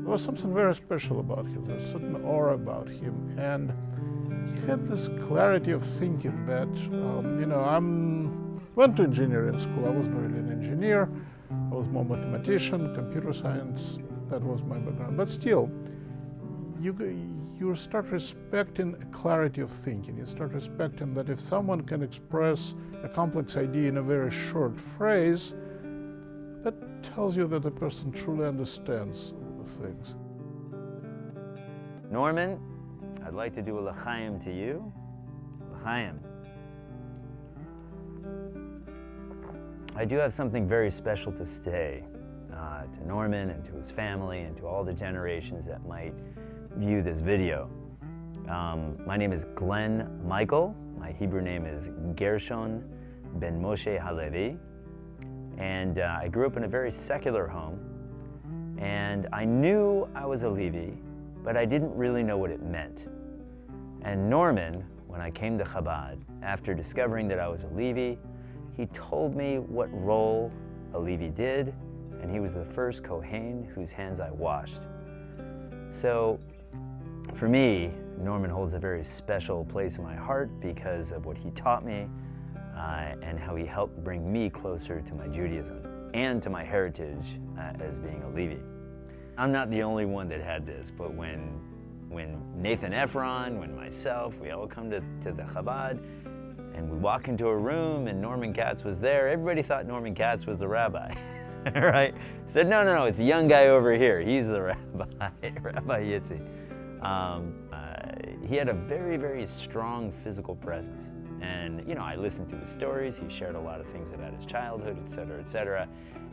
There was something very special about him. There was a certain aura about him, and he had this clarity of thinking that, I went to engineering school. I wasn't really an engineer. I was more mathematician, computer science. That was my background. But still, you start respecting a clarity of thinking. You start respecting that if someone can express a complex idea in a very short phrase, that tells you that the person truly understands the things. Norman, I'd like to do a l'chaim to you. L'chaim. I do have something very special to say to Norman and to his family and to all the generations that might view this video. My name is Glenn Michael. My Hebrew name is Gershon ben Moshe Halevi. And I grew up in a very secular home. And I knew I was a Levi, but I didn't really know what it meant. And Norman, when I came to Chabad, after discovering that I was a Levi, he told me what role a Levi did, and he was the first Kohen whose hands I washed. So, for me, Norman holds a very special place in my heart because of what he taught me and how he helped bring me closer to my Judaism and to my heritage as being a Levi. I'm not the only one that had this, but when Nathan Ephron, when myself, we all come to the Chabad, and we walk into a room and Norman Katz was there, everybody thought Norman Katz was the rabbi, right? Said, no, it's a young guy over here. He's the rabbi, Rabbi Yitzie. He had a very, very strong physical presence. And, I listened to his stories. He shared a lot of things about his childhood, et cetera, et cetera.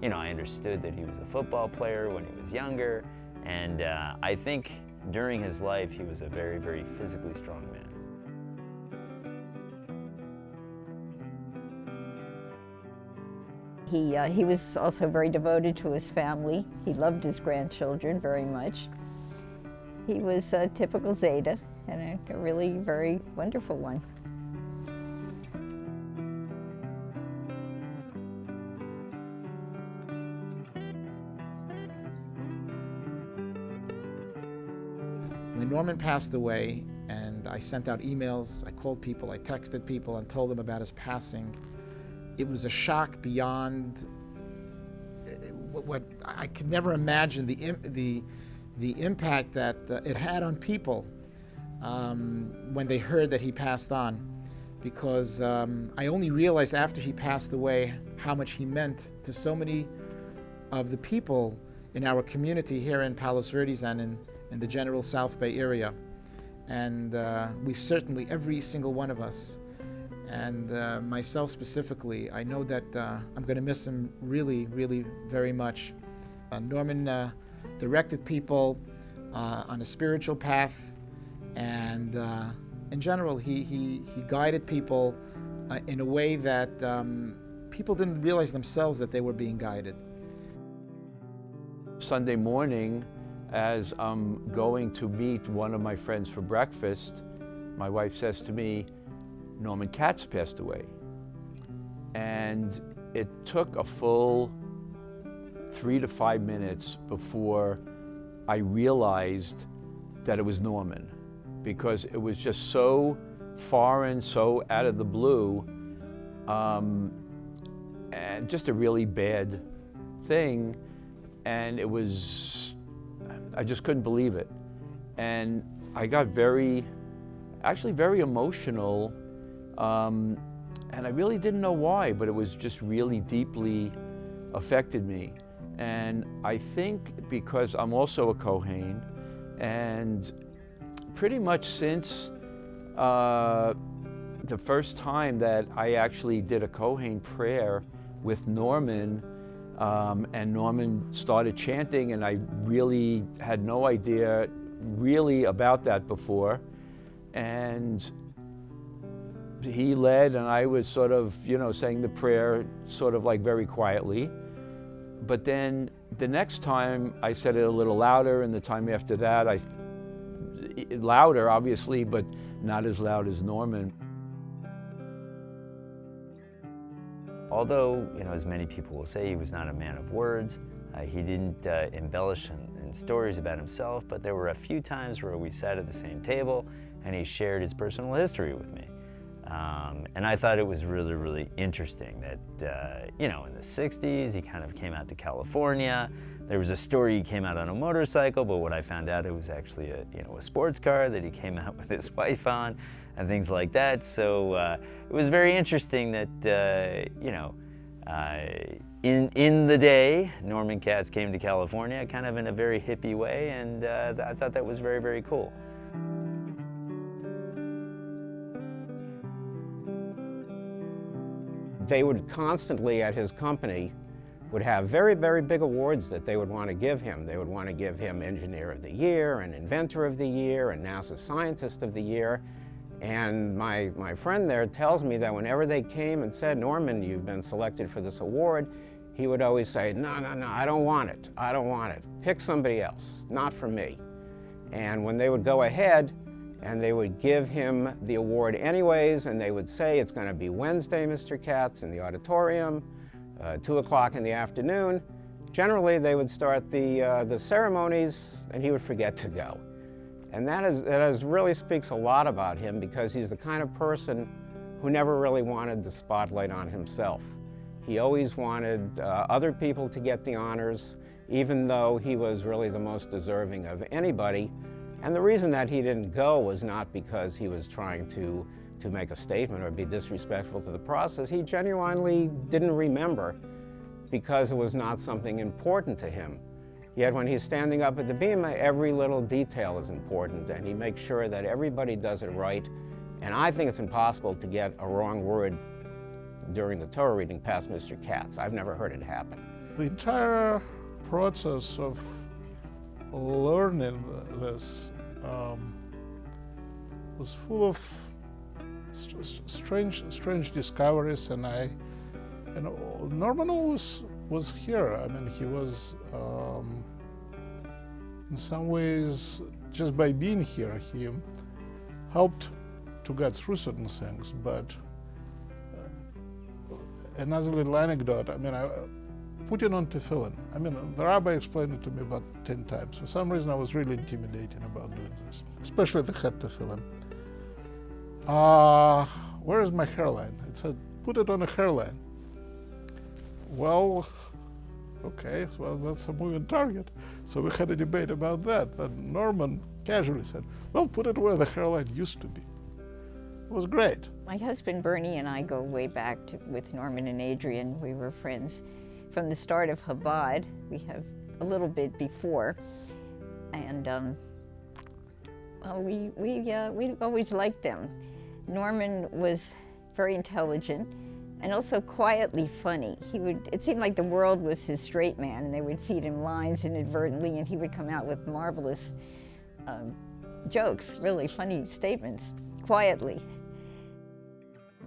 I understood that he was a football player when he was younger. And I think during his life, he was a very, very physically strong man. He was also very devoted to his family. He loved his grandchildren very much. He was a typical Zeta, and a really very wonderful one. When Norman passed away, and I sent out emails, I called people, I texted people and told them about his passing, it was a shock beyond what I could never imagine the impact that it had on people when they heard that he passed on. Because I only realized after he passed away how much he meant to so many of the people in our community here in Palos Verdes and in the general South Bay area. And we certainly, every single one of us, and myself specifically, I know that I'm going to miss him really, really very much. Norman directed people on a spiritual path, and in general, he guided people in a way that people didn't realize themselves that they were being guided. Sunday morning, as I'm going to meet one of my friends for breakfast, my wife says to me, Norman Katz passed away. And it took a full 3 to 5 minutes before I realized that it was Norman, because it was just so foreign, so out of the blue, and just a really bad thing. And it was, I just couldn't believe it. And I got actually very emotional, and I really didn't know why, but it was just really deeply affected me. And I think because I'm also a Kohen, and pretty much since the first time that I actually did a Kohen prayer with Norman, and Norman started chanting, and I really had no idea really about that before. And he led, and I was sort of, saying the prayer sort of like very quietly. But then the next time I said it a little louder, and the time after that, louder obviously, but not as loud as Norman. Although, as many people will say, he was not a man of words, He didn't embellish in stories about himself, but there were a few times where we sat at the same table and he shared his personal history with me. And I thought it was really, really interesting that, you know, in the 60s, he kind of came out to California. There was a story he came out on a motorcycle, but what I found out, it was actually a sports car that he came out with his wife on and things like that. So it was very interesting that, in the day, Norman Katz came to California kind of in a very hippie way, and I thought that was very, very cool. They would constantly, at his company, would have very, very big awards that they would want to give him. They would want to give him Engineer of the Year, and Inventor of the Year, and NASA Scientist of the Year. And my friend there tells me that whenever they came and said, Norman, you've been selected for this award, he would always say, no, I don't want it. I don't want it. Pick somebody else, not for me. And when they would go ahead and they would give him the award anyways, and they would say, it's going to be Wednesday, Mr. Katz, in the auditorium, 2 o'clock in the afternoon. Generally, they would start the ceremonies, and he would forget to go. And that really speaks a lot about him, because he's the kind of person who never really wanted the spotlight on himself. He always wanted other people to get the honors, even though he was really the most deserving of anybody. And the reason that he didn't go was not because he was trying to make a statement or be disrespectful to the process. He genuinely didn't remember, because it was not something important to him. Yet when he's standing up at the beam, every little detail is important, and he makes sure that everybody does it right. And I think it's impossible to get a wrong word during the Torah reading past Mr. Katz. I've never heard it happen. The entire process of learning this was full of strange discoveries, and Norman was here. I mean, he was in some ways, just by being here, he helped to get through certain things. But another little anecdote, I mean, I putting on tefillin. I mean, the rabbi explained it to me about 10 times. For some reason, I was really intimidated about doing this, especially the head tefillin. Where is my hairline? It said, put it on a hairline. Well, okay, well, that's a moving target. So we had a debate about that. Then Norman casually said, well, put it where the hairline used to be. It was great. My husband Bernie and I go way back with Norman and Adrian. We were friends from the start of Chabad. We have a little bit before. And well, we always liked them. Norman was very intelligent and also quietly funny. It seemed like the world was his straight man, and they would feed him lines inadvertently, and he would come out with marvelous jokes, really funny statements, quietly.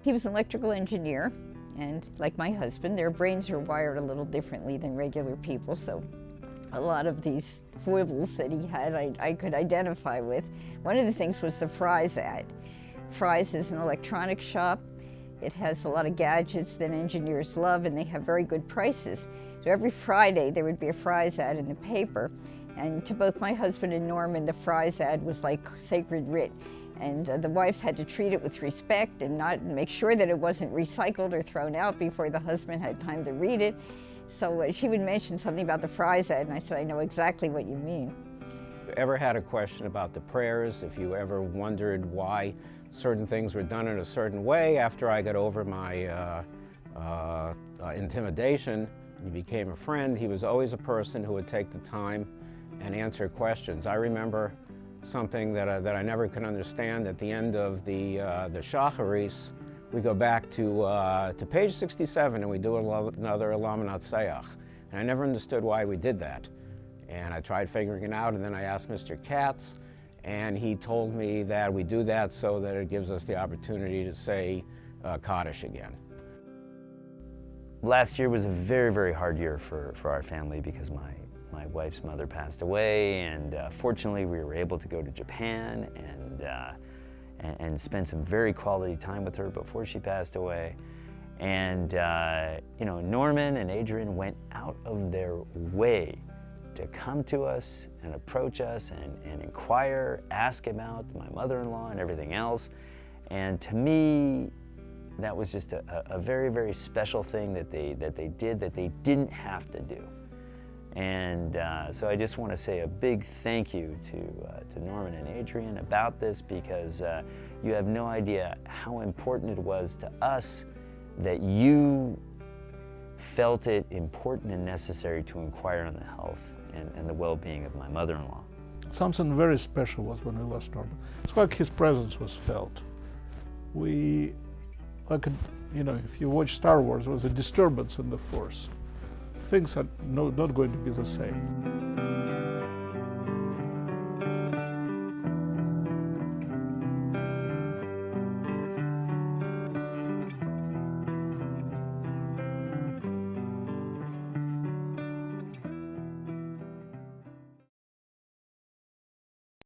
He was an electrical engineer, and like my husband, their brains are wired a little differently than regular people, so a lot of these foibles that he had, I could identify with. One of the things was the Fry's ad. Fry's is an electronics shop. It has a lot of gadgets that engineers love, and they have very good prices. So every Friday there would be a Fry's ad in the paper, and to both my husband and Norman, the Fry's ad was like sacred writ. And the wives had to treat it with respect and not make sure that it wasn't recycled or thrown out before the husband had time to read it. So she would mention something about the Fry's ad, and I said, I know exactly what you mean. Ever had a question about the prayers? If you ever wondered why certain things were done in a certain way, after I got over my intimidation, he became a friend. He was always a person who would take the time and answer questions. I remember something that I never could understand. At the end of the Shacharis, we go back to page 67 and we do another Elam Natseach. And I never understood why we did that. And I tried figuring it out, and then I asked Mr. Katz, and he told me that we do that so that it gives us the opportunity to say Kaddish again. Last year was a very, very hard year for our family because my wife's mother passed away, and fortunately we were able to go to Japan and spend some very quality time with her before she passed away. And Norman and Adrian went out of their way to come to us and approach us and inquire, ask about my mother-in-law and everything else. And to me, that was just a very, very special thing that they did that they didn't have to do. And so I just want to say a big thank you to Norman and Adrian about this, because you have no idea how important it was to us that you felt it important and necessary to inquire on the health and the well-being of my mother-in-law. Something very special was when we lost Norman. It's like his presence was felt. If you watch Star Wars, there was a disturbance in the Force. Things are not going to be the same.